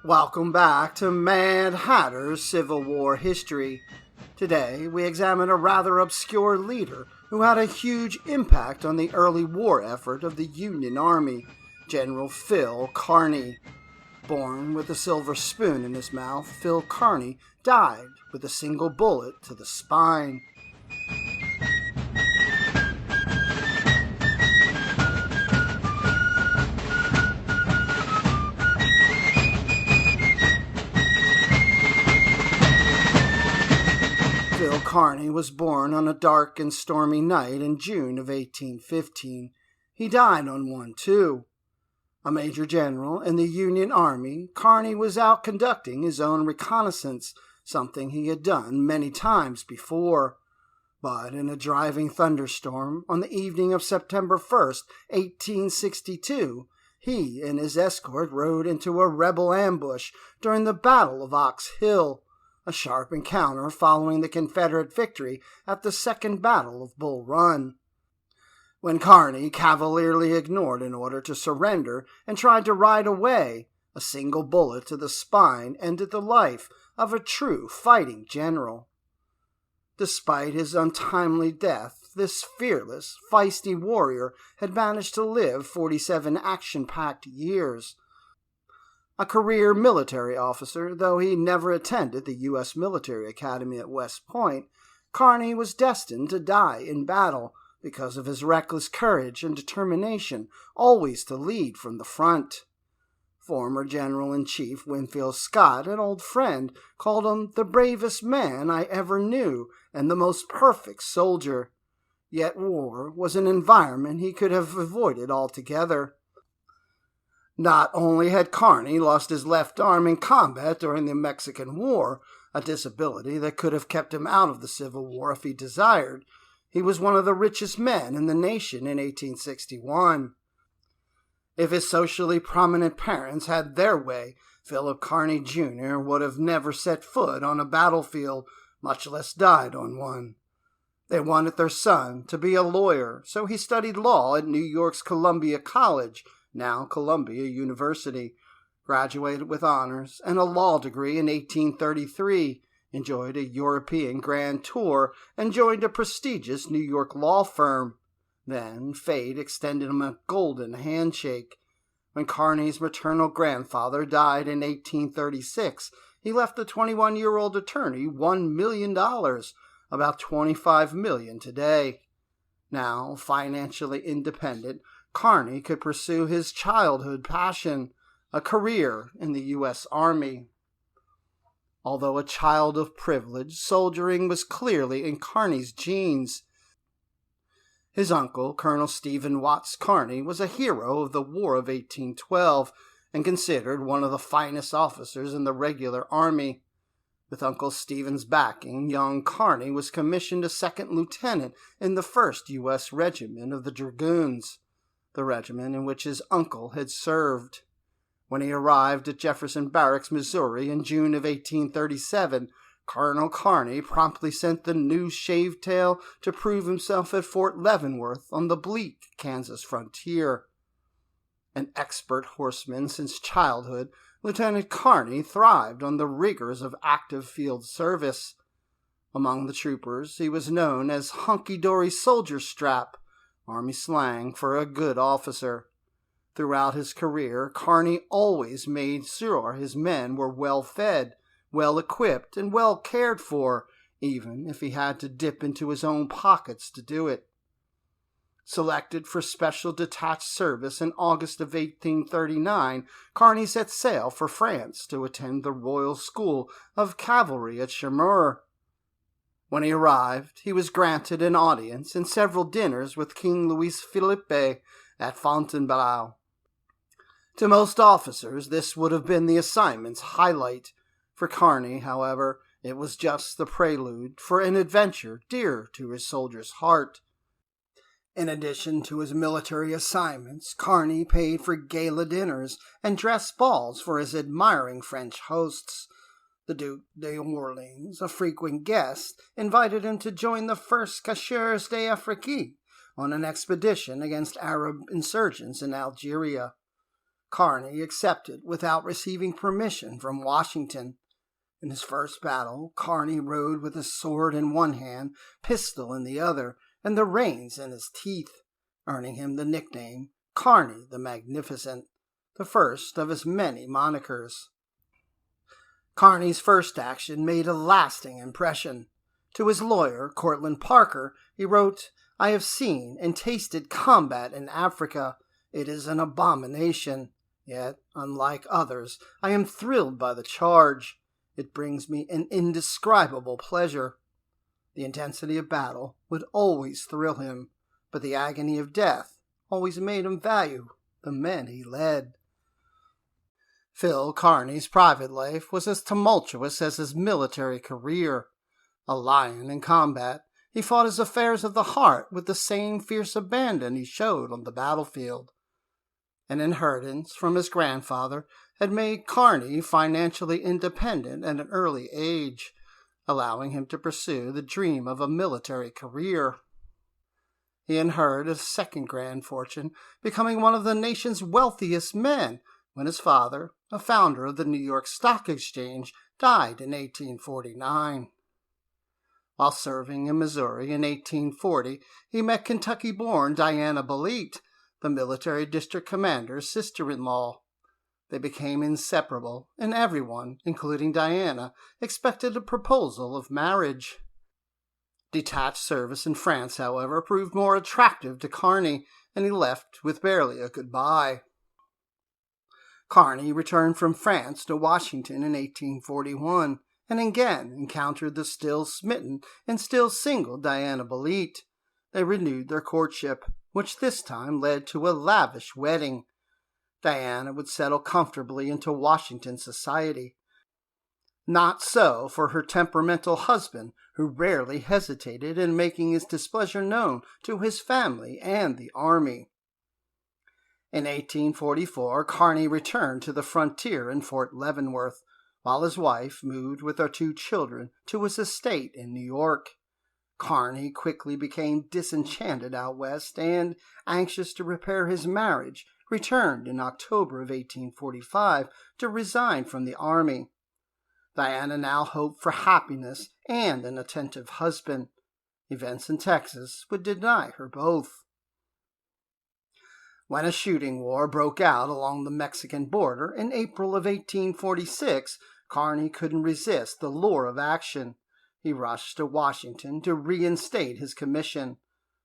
Welcome back to Mad Hatter's Civil War history. Today, we examine a rather obscure leader who had a huge impact on the early war effort of the Union Army, General Phil Kearny. Born with a silver spoon in his mouth, Phil Kearny died with a single bullet to the spine. Phil Kearny was born on a dark and stormy night in June of 1815. He died on one, too. A major general in the Union Army, Kearny was out conducting his own reconnaissance, something he had done many times before. But in a driving thunderstorm on the evening of September 1st, 1862, he and his escort rode into a rebel ambush during the Battle of Ox Hill, a sharp encounter following the Confederate victory at the Second Battle of Bull Run. When Kearny cavalierly ignored an order to surrender and tried to ride away, a single bullet to the spine ended the life of a true fighting general. Despite his untimely death, this fearless, feisty warrior had managed to live 47 action-packed years. A career military officer, though he never attended the U.S. Military Academy at West Point, Kearny was destined to die in battle because of his reckless courage and determination always to lead from the front. Former General-in-Chief Winfield Scott, an old friend, called him the bravest man I ever knew and the most perfect soldier. Yet war was an environment he could have avoided altogether. Not only had Kearny lost his left arm in combat during the Mexican War, a disability that could have kept him out of the Civil War if he desired, he was one of the richest men in the nation in 1861. If his socially prominent parents had their way, Philip Kearny Jr. would have never set foot on a battlefield, much less died on one. They wanted their son to be a lawyer, so he studied law at New York's Columbia College, now Columbia University, graduated with honors and a law degree in 1833, enjoyed a European grand tour, and joined a prestigious New York law firm. Then fate extended him a golden handshake. When Kearny's maternal grandfather died in 1836, he left the 21-year-old attorney $1 million, about $25 million today. Now financially independent, Kearny could pursue his childhood passion, a career in the U.S. Army. Although a child of privilege, soldiering was clearly in Kearny's genes. His uncle, Colonel Stephen Watts Kearny, was a hero of the War of 1812 and considered one of the finest officers in the regular army. With Uncle Stephen's backing, young Kearny was commissioned a second lieutenant in the 1st U.S. Regiment of the Dragoons, the regiment in which his uncle had served. When he arrived at Jefferson Barracks, Missouri in June of 1837, Colonel Kearny promptly sent the new shaved tail to prove himself at Fort Leavenworth on the bleak Kansas frontier. An expert horseman since childhood, Lieutenant Kearny thrived on the rigors of active field service. Among the troopers, he was known as Hunky-Dory Soldier Strap, Army slang for a good officer. Throughout his career, Kearny always made sure his men were well fed, well equipped, and well cared for, even if he had to dip into his own pockets to do it. Selected for special detached service in August of 1839, Kearny set sail for France to attend the Royal School of Cavalry at Chameur. When he arrived, he was granted an audience and several dinners with King Louis Philippe at Fontainebleau. To most officers, this would have been the assignment's highlight. For Kearny, however, it was just the prelude for an adventure dear to his soldier's heart. In addition to his military assignments, Kearny paid for gala dinners and dress balls for his admiring French hosts. The Duc d'Orléans, a frequent guest, invited him to join the first Chasseurs d'Afrique on an expedition against Arab insurgents in Algeria. Kearny accepted without receiving permission from Washington. In his first battle, Kearny rode with his sword in one hand, pistol in the other, and the reins in his teeth, earning him the nickname Kearny the Magnificent, the first of his many monikers. Kearny's first action made a lasting impression. To his lawyer, Cortlandt Parker, he wrote, "I have seen and tasted combat in Africa. It is an abomination. Yet, unlike others, I am thrilled by the charge. It brings me an indescribable pleasure." The intensity of battle would always thrill him, but the agony of death always made him value the men he led. Phil Kearny's private life was as tumultuous as his military career. A lion in combat, he fought his affairs of the heart with the same fierce abandon he showed on the battlefield. An inheritance from his grandfather had made Kearny financially independent at an early age, allowing him to pursue the dream of a military career. He inherited a second grand fortune, becoming one of the nation's wealthiest men when his father, a founder of the New York Stock Exchange, died in 1849. While serving in Missouri in 1840, he met Kentucky-born Diana Bolite, the military district commander's sister-in-law. They became inseparable, and everyone, including Diana, expected a proposal of marriage. Detached service in France, however, proved more attractive to Kearny, and he left with barely a goodbye. Kearny returned from France to Washington in 1841, and again encountered the still smitten and still single Diana Bolite. They renewed their courtship, which this time led to a lavish wedding. Diana would settle comfortably into Washington society. Not so for her temperamental husband, who rarely hesitated in making his displeasure known to his family and the army. In 1844, Kearny returned to the frontier in Fort Leavenworth, while his wife moved with her 2 children to his estate in New York. Kearny quickly became disenchanted out west and, anxious to repair his marriage, returned in October of 1845 to resign from the army. Diana now hoped for happiness and an attentive husband. Events in Texas would deny her both. When a shooting war broke out along the Mexican border in April of 1846, Kearny couldn't resist the lure of action. He rushed to Washington to reinstate his commission.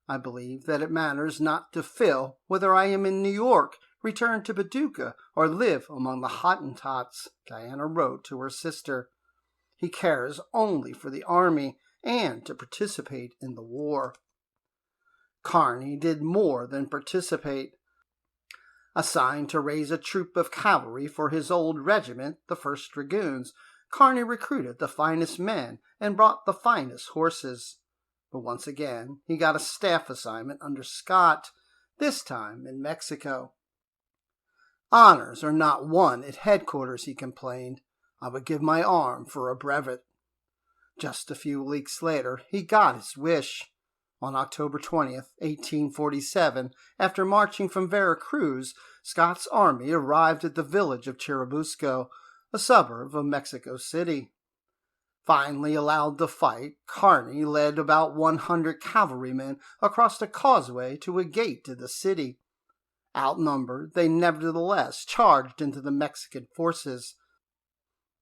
"I believe that it matters not to Phil whether I am in New York, return to Paducah, or live among the Hottentots," Diana wrote to her sister. "He cares only for the army and to participate in the war." Kearny did more than participate. Assigned to raise a troop of cavalry for his old regiment, the First Dragoons, Kearny recruited the finest men and brought the finest horses. But once again, he got a staff assignment under Scott, this time in Mexico. "Honors are not won at headquarters," he complained. "I would give my arm for a brevet." Just a few weeks later, he got his wish. On October 20th, 1847, after marching from Veracruz, Scott's army arrived at the village of Churubusco, a suburb of Mexico City. Finally allowed to fight, Kearny led about 100 cavalrymen across the causeway to a gate to the city. Outnumbered, they nevertheless charged into the Mexican forces.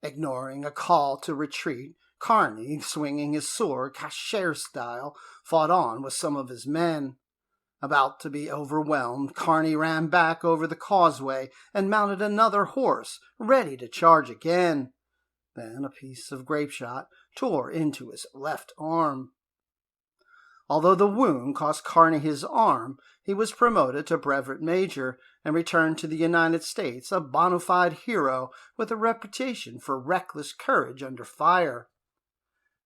Ignoring a call to retreat, Kearny, swinging his sword cashier style, fought on with some of his men. About to be overwhelmed, Kearny ran back over the causeway and mounted another horse, ready to charge again. Then a piece of grapeshot tore into his left arm. Although the wound cost Kearny his arm, he was promoted to brevet major and returned to the United States a bona fide hero with a reputation for reckless courage under fire.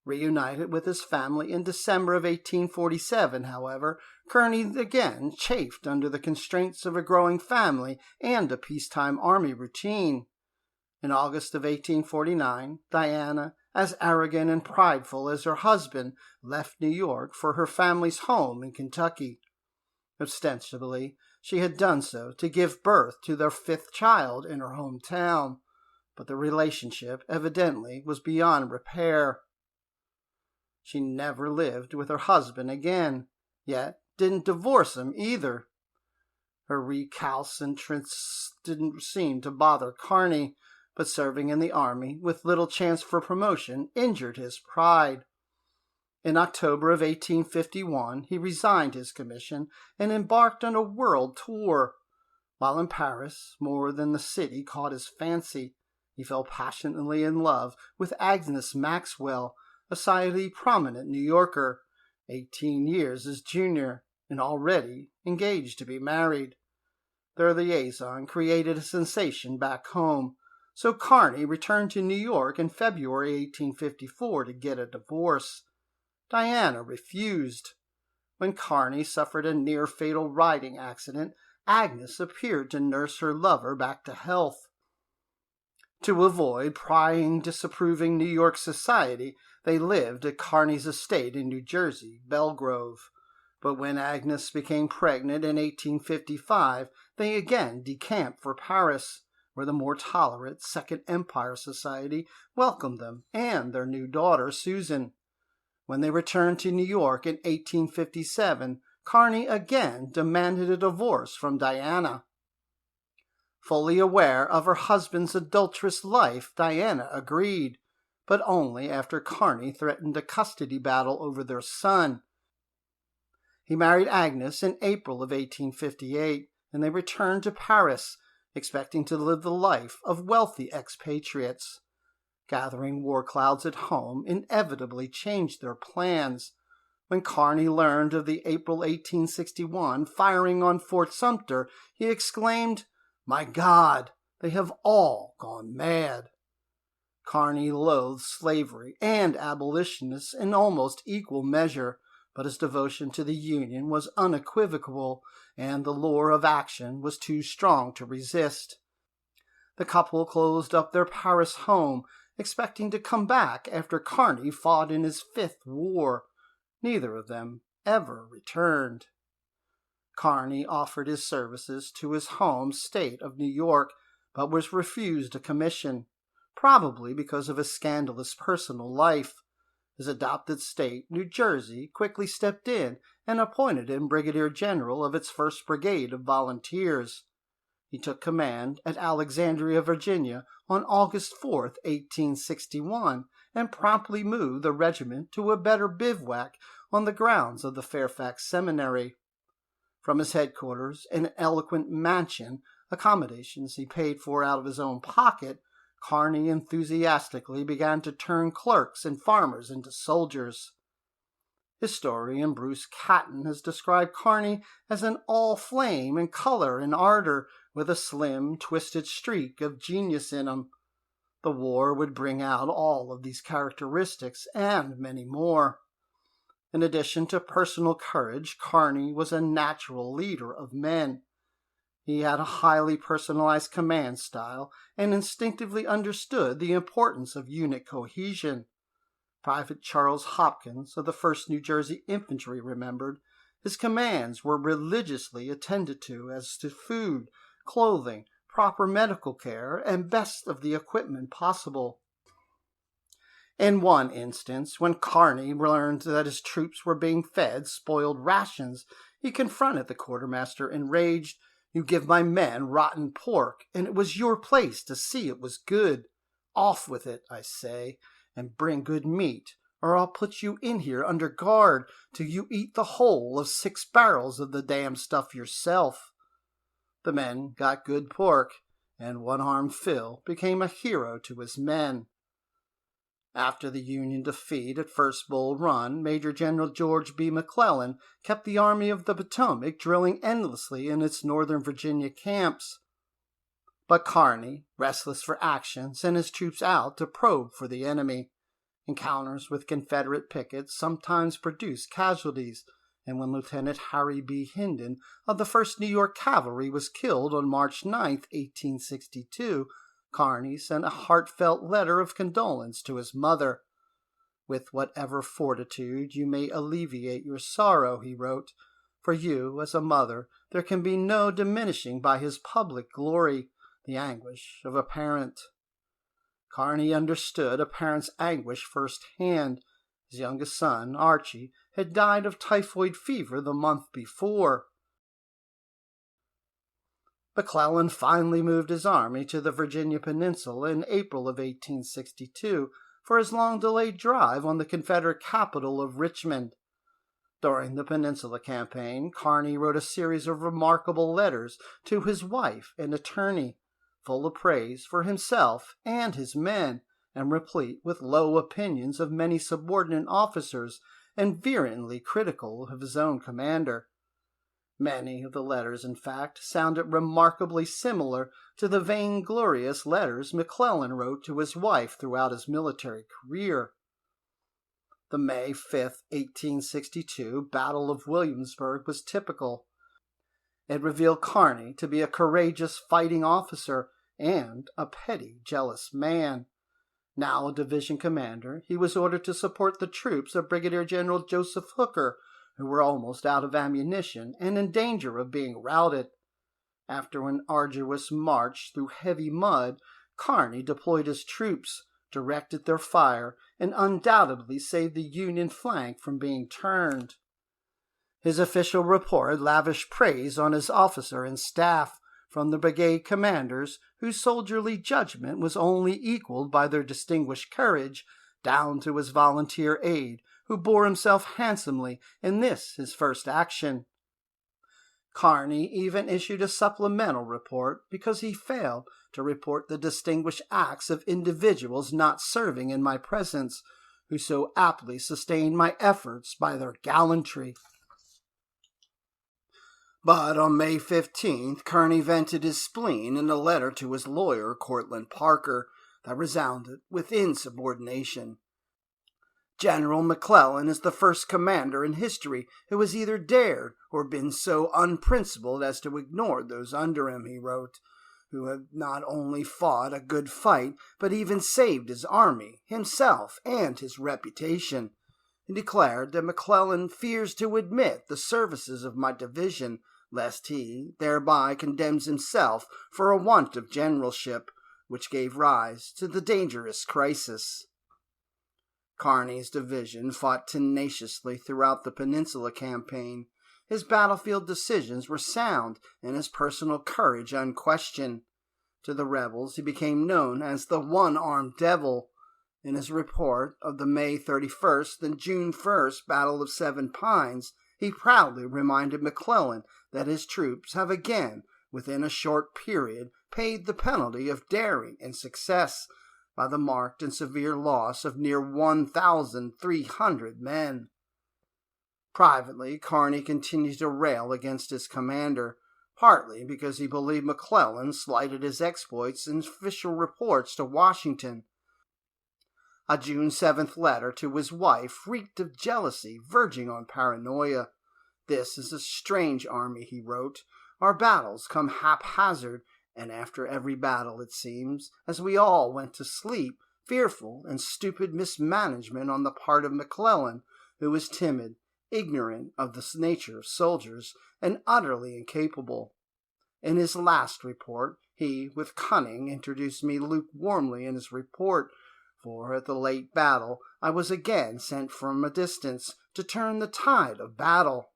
Reunited with his family in December of 1847, however, Kearny again chafed under the constraints of a growing family and a peacetime army routine. In August of 1849, Diana, as arrogant and prideful as her husband, left New York for her family's home in Kentucky. Ostensibly, She had done so to give birth to their fifth child in her hometown, but the relationship evidently was beyond repair. She never lived with her husband again, yet didn't divorce him either. Her recalcitrance didn't seem to bother Kearny, but serving in the army with little chance for promotion injured his pride. In October of 1851, he resigned his commission and embarked on a world tour. While in Paris, more than the city caught his fancy, he fell passionately in love with Agnes Maxwell, a society prominent New Yorker, 18 years his junior, and already engaged to be married. Their liaison created a sensation back home, so Kearny returned to New York in February 1854 to get a divorce. Diana refused. When Kearny suffered a near-fatal riding accident, Agnes appeared to nurse her lover back to health. To avoid prying, disapproving New York society, they lived at Kearny's estate in New Jersey, Belgrove. But when Agnes became pregnant in 1855, they again decamped for Paris, where the more tolerant Second Empire Society welcomed them and their new daughter, Susan. When they returned to New York in 1857, Kearny again demanded a divorce from Diana. Fully aware of her husband's adulterous life, Diana agreed, but only after Kearny threatened a custody battle over their son. He married Agnes in April of 1858, and they returned to Paris, expecting to live the life of wealthy expatriates. Gathering war clouds at home inevitably changed their plans. When Kearny learned of the April 1861 firing on Fort Sumter, he exclaimed, "My God, they have all gone mad." Kearny loathed slavery and abolitionists in almost equal measure, but his devotion to the Union was unequivocal, and the lure of action was too strong to resist. The couple closed up their Paris home, expecting to come back after Kearny fought in his fifth war. Neither of them ever returned. Kearny offered his services to his home state of New York, but was refused a commission, probably because of his scandalous personal life. His adopted state, New Jersey, quickly stepped in and appointed him Brigadier General of its 1st Brigade of Volunteers. He took command at Alexandria, Virginia, on August 4, 1861, and promptly moved the regiment to a better bivouac on the grounds of the Fairfax Seminary. From his headquarters, an eloquent mansion, accommodations he paid for out of his own pocket, Kearny enthusiastically began to turn clerks and farmers into soldiers. Historian Bruce Catton has described Kearny as an all-flame and color and ardor, with a slim, twisted streak of genius in him. The war would bring out all of these characteristics and many more. In addition to personal courage, Kearny was a natural leader of men. He had a highly personalized command style and instinctively understood the importance of unit cohesion. Private Charles Hopkins of the First New Jersey Infantry remembered, his commands were religiously attended to as to food, clothing, proper medical care, and best of the equipment possible. In one instance, when Kearny learned that his troops were being fed spoiled rations, he confronted the quartermaster enraged. "You give my men rotten pork, and it was your place to see it was good. Off with it, I say, and bring good meat, or I'll put you in here under guard till you eat the whole of 6 barrels of the damn stuff yourself." The men got good pork, and one-armed Phil became a hero to his men. After the Union defeat at First Bull Run, Major General George B. McClellan kept the Army of the Potomac drilling endlessly in its northern Virginia camps. But Kearny, restless for action, sent his troops out to probe for the enemy. Encounters with Confederate pickets sometimes produced casualties, and when Lieutenant Harry B. Hinden of the 1st New York Cavalry was killed on March 9, 1862, Kearny sent a heartfelt letter of condolence to his mother. "With whatever fortitude you may alleviate your sorrow," he wrote, "for you, as a mother, there can be no diminishing by his public glory the anguish of a parent. Kearny understood a parent's anguish firsthand. His youngest son, Archie, had died of typhoid fever the month before. McClellan finally moved his army to the Virginia Peninsula in April of 1862 for his long-delayed drive on the Confederate capital of Richmond. During the Peninsula campaign, Kearny wrote a series of remarkable letters to his wife and attorney, full of praise for himself and his men, and replete with low opinions of many subordinate officers and virulently critical of his own commander. Many of the letters, in fact, sounded remarkably similar to the vainglorious letters McClellan wrote to his wife throughout his military career. The May 5, 1862 Battle of Williamsburg was typical. It revealed Kearny to be a courageous fighting officer and a petty, jealous man. Now a division commander, he was ordered to support the troops of Brigadier General Joseph Hooker, who were almost out of ammunition and in danger of being routed. After an arduous march through heavy mud, Kearny deployed his troops, directed their fire, and undoubtedly saved the Union flank from being turned. His official report lavished praise on his officer and staff, from the brigade commanders, whose soldierly judgment was only equaled by their distinguished courage, down to his volunteer aide, who bore himself handsomely in this his first action. Kearny even issued a supplemental report because he failed to report the distinguished acts of individuals not serving in my presence, who so aptly sustained my efforts by their gallantry. But on May 15th, Kearny vented his spleen in a letter to his lawyer, Cortlandt Parker, that resounded with insubordination. General McClellan is the first commander in history who has either dared or been so unprincipled as to ignore those under him, he wrote, who have not only fought a good fight, but even saved his army, himself, and his reputation. He declared that McClellan fears to admit the services of my division, lest he thereby condemns himself for a want of generalship, which gave rise to the dangerous crisis. Kearny's division fought tenaciously throughout the Peninsula campaign. His battlefield decisions were sound and his personal courage unquestioned. To the rebels he became known as the One-Armed Devil. In his report of the May 31st and June 1st Battle of Seven Pines, he proudly reminded McClellan that his troops have again, within a short period, paid the penalty of daring and success by the marked and severe loss of near 1,300 men. Privately, Kearny continued to rail against his commander, partly because he believed McClellan slighted his exploits in official reports to Washington. A June 7th letter to his wife reeked of jealousy verging on paranoia. "This is a strange army," he wrote. "Our battles come haphazard, and after every battle, it seems, as we all went to sleep, fearful and stupid mismanagement on the part of McClellan, who is timid, ignorant of the nature of soldiers, and utterly incapable." In his last report, he, with cunning, introduced me lukewarmly in his report, for at the late battle I was again sent from a distance to turn the tide of battle.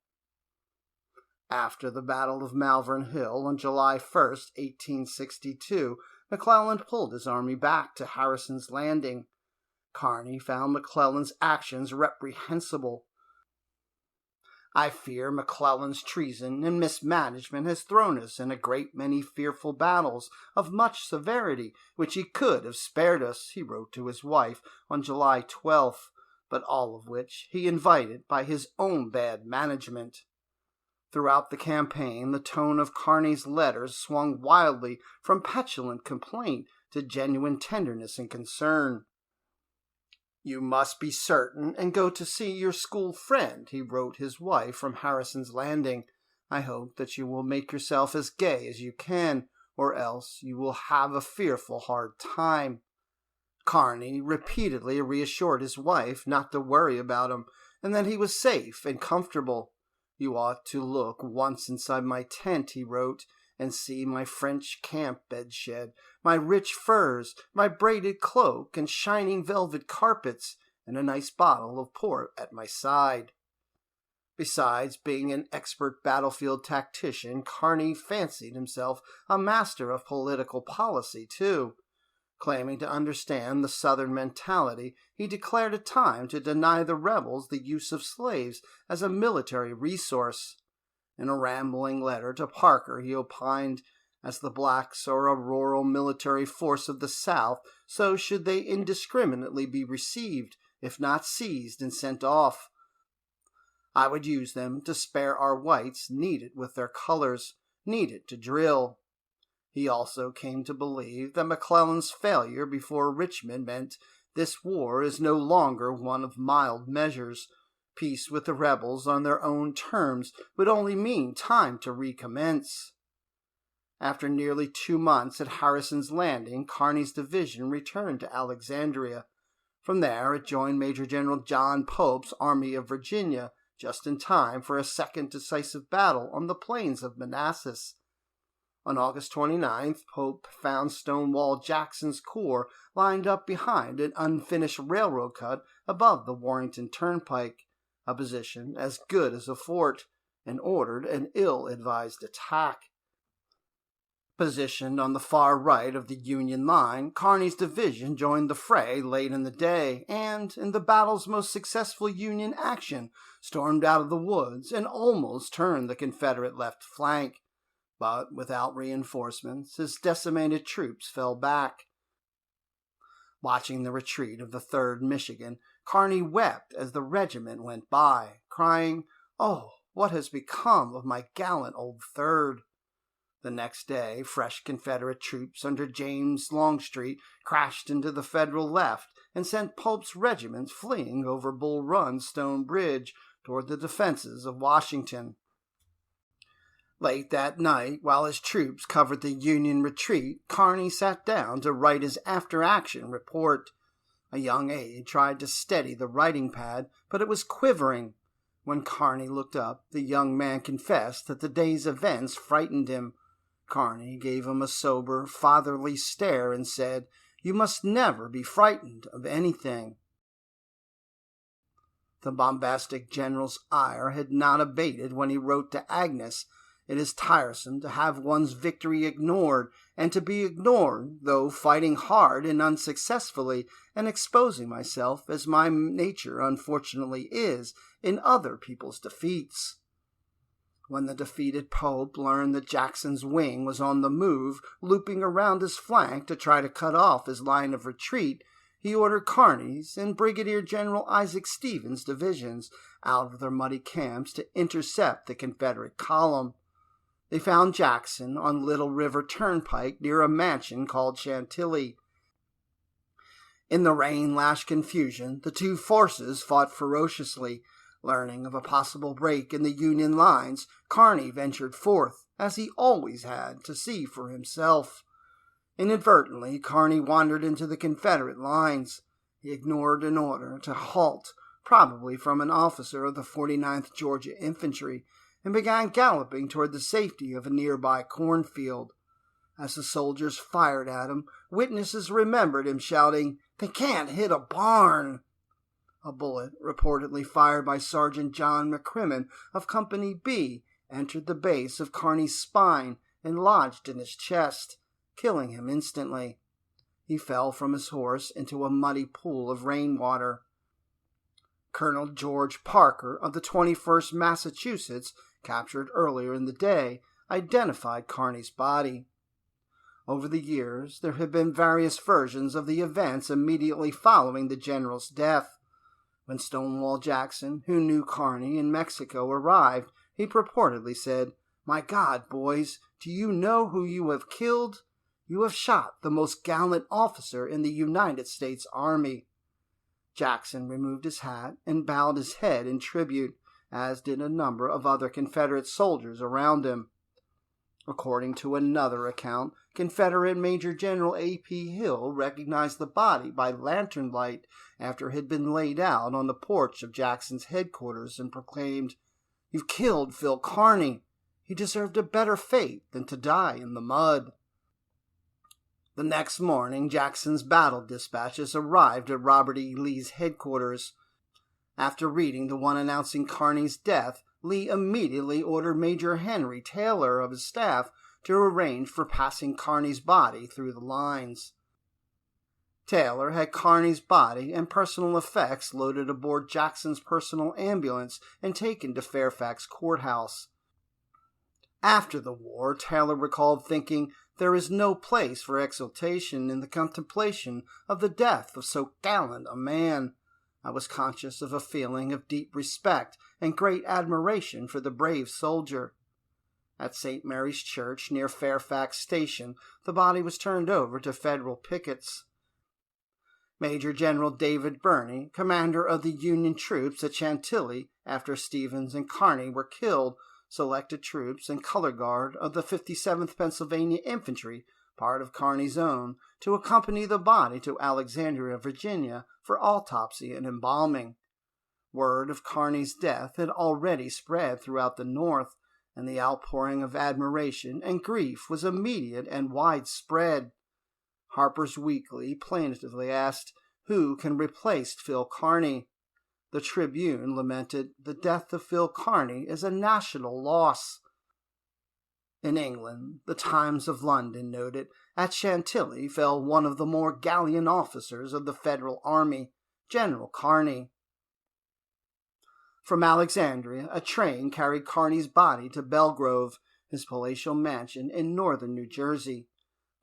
After the Battle of Malvern Hill on July 1st, 1862, McClellan pulled his army back to Harrison's Landing. Kearny found McClellan's actions reprehensible. "I fear McClellan's treason and mismanagement has thrown us in a great many fearful battles of much severity, which he could have spared us," he wrote to his wife on July 12th, but all of which he invited by his own bad management. Throughout the campaign, the tone of Kearny's letters swung wildly from petulant complaint to genuine tenderness and concern. "You must be certain and go to see your school friend," he wrote his wife from Harrison's Landing. "I hope that you will make yourself as gay as you can, or else you will have a fearful hard time." Kearny repeatedly reassured his wife not to worry about him, and that he was safe and comfortable. "You ought to look once inside my tent," he wrote, "and see my French camp bedshed, my rich furs, my braided cloak, and shining velvet carpets, and a nice bottle of port at my side." Besides being an expert battlefield tactician, Kearny fancied himself a master of political policy, too. Claiming to understand the Southern mentality, he declared it time to deny the rebels the use of slaves as a military resource. In a rambling letter to Parker, he opined, "As the blacks are a rural military force of the South, so should they indiscriminately be received, if not seized and sent off. I would use them to spare our whites needed with their colors, needed to drill." He also came to believe that McClellan's failure before Richmond meant this war is no longer one of mild measures. Peace with the rebels on their own terms would only mean time to recommence. After nearly 2 months at Harrison's Landing, Kearny's division returned to Alexandria. From there, it joined Major General John Pope's Army of Virginia, just in time for a second decisive battle on the plains of Manassas. On August 29th, Pope found Stonewall Jackson's corps lined up behind an unfinished railroad cut above the Warrenton Turnpike, a position as good as a fort, and ordered an ill-advised attack. Positioned on the far right of the Union line, Kearny's division joined the fray late in the day, and, in the battle's most successful Union action, stormed out of the woods and almost turned the Confederate left flank. But without reinforcements, his decimated troops fell back. Watching the retreat of the 3rd Michigan, Kearny wept as the regiment went by, crying, "Oh, what has become of my gallant old 3rd?" The next day, fresh Confederate troops under James Longstreet crashed into the Federal left and sent Pope's regiments fleeing over Bull Run Stone Bridge toward the defenses of Washington. Late that night, while his troops covered the Union retreat, Kearny sat down to write his after-action report. A young aide tried to steady the writing pad, but it was quivering. When Kearny looked up, the young man confessed that the day's events frightened him. Kearny gave him a sober, fatherly stare and said, "You must never be frightened of anything." The bombastic general's ire had not abated when he wrote to Agnes, "It is tiresome to have one's victory ignored, and to be ignored, though fighting hard and unsuccessfully, and exposing myself, as my nature unfortunately is, in other people's defeats." When the defeated Pope learned that Jackson's wing was on the move, looping around his flank to try to cut off his line of retreat, he ordered Kearny's and Brigadier General Isaac Stevens' divisions out of their muddy camps to intercept the Confederate column. They found Jackson on Little River Turnpike near a mansion called Chantilly. In the rain-lashed confusion, the two forces fought ferociously. Learning of a possible break in the Union lines, Kearny ventured forth, as he always had, to see for himself. Inadvertently, Kearny wandered into the Confederate lines. He ignored an order to halt, probably from an officer of the 49th Georgia Infantry, and began galloping toward the safety of a nearby cornfield. As the soldiers fired at him, witnesses remembered him shouting, "They can't hit a barn!" A bullet, reportedly fired by Sergeant John McCrimmon of Company B, entered the base of Kearny's spine and lodged in his chest, killing him instantly. He fell from his horse into a muddy pool of rainwater. Colonel George Parker of the 21st Massachusetts, captured earlier in the day, identified Kearny's body. Over the years, there have been various versions of the events immediately following the general's death. When Stonewall Jackson, who knew Kearny in Mexico, arrived, he purportedly said, "My God, boys, do you know who you have killed? You have shot the most gallant officer in the United States Army." Jackson removed his hat and bowed his head in tribute, as did a number of other Confederate soldiers around him. According to another account, Confederate Major General A.P. Hill recognized the body by lantern light after it had been laid out on the porch of Jackson's headquarters and proclaimed, You've killed Phil Kearny. He deserved a better fate than to die in the mud." The next morning, Jackson's battle dispatches arrived at Robert E. Lee's headquarters. After reading the one announcing Kearny's death, Lee immediately ordered Major Henry Taylor of his staff to arrange for passing Kearny's body through the lines. Taylor had Kearny's body and personal effects loaded aboard Jackson's personal ambulance and taken to Fairfax Courthouse. After the war, Taylor recalled thinking, "There is no place for exultation in the contemplation of the death of so gallant a man. I was conscious of a feeling of deep respect and great admiration for the brave soldier." At St. Mary's Church near Fairfax Station, the body was turned over to federal pickets. Major General David Birney, commander of the Union troops at Chantilly after Stevens and Kearny were killed, selected troops and color guard of the 57th Pennsylvania Infantry, part of Kearny's own, to accompany the body to Alexandria, Virginia, for autopsy and embalming. Word of Kearny's death had already spread throughout the North, and the outpouring of admiration and grief was immediate and widespread. Harper's Weekly plaintively asked, "Who can replace Phil Kearny?" The Tribune lamented, "The death of Phil Kearny is a national loss." In England, the Times of London noted, "At Chantilly fell one of the more gallant officers of the Federal Army, General Kearny." From Alexandria, a train carried Kearny's body to Belgrove, his palatial mansion in northern New Jersey.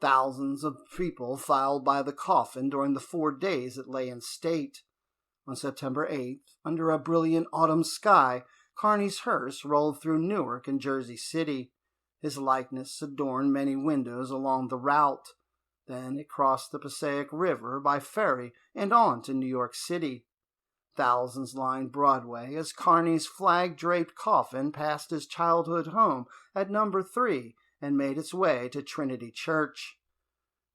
Thousands of people filed by the coffin during the 4 days it lay in state. On September 8th, under a brilliant autumn sky, Kearny's hearse rolled through Newark and Jersey City. His likeness adorned many windows along the route. Then it crossed the Passaic River by ferry and on to New York City. Thousands lined Broadway as Kearny's flag-draped coffin passed his childhood home at number 3 and made its way to Trinity Church.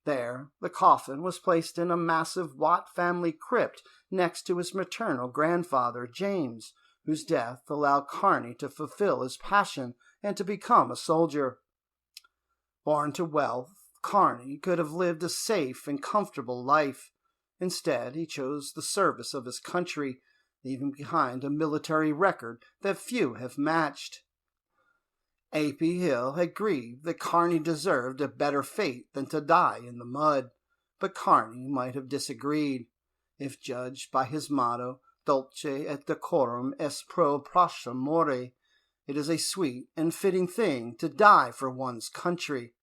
There, the coffin was placed in a massive Watt family crypt next to his maternal grandfather, James, whose death allowed Kearny to fulfill his passion and to become a soldier. Born to wealth, Kearny could have lived a safe and comfortable life. Instead, he chose the service of his country, leaving behind a military record that few have matched. A.P. Hill had grieved that Kearny deserved a better fate than to die in the mud, but Kearny might have disagreed. If judged by his motto, "Dulce et decorum est pro patra more," it is a sweet and fitting thing to die for one's country.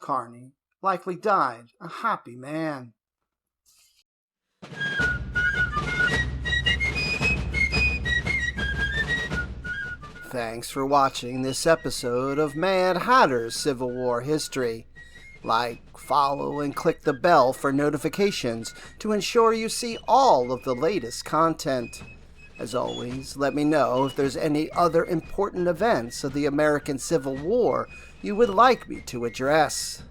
Kearny likely died a happy man. Thanks for watching this episode of Mad Hatter's Civil War History. Like, follow, and click the bell for notifications to ensure you see all of the latest content. As always, let me know if there's any other important events of the American Civil War you would like me to address.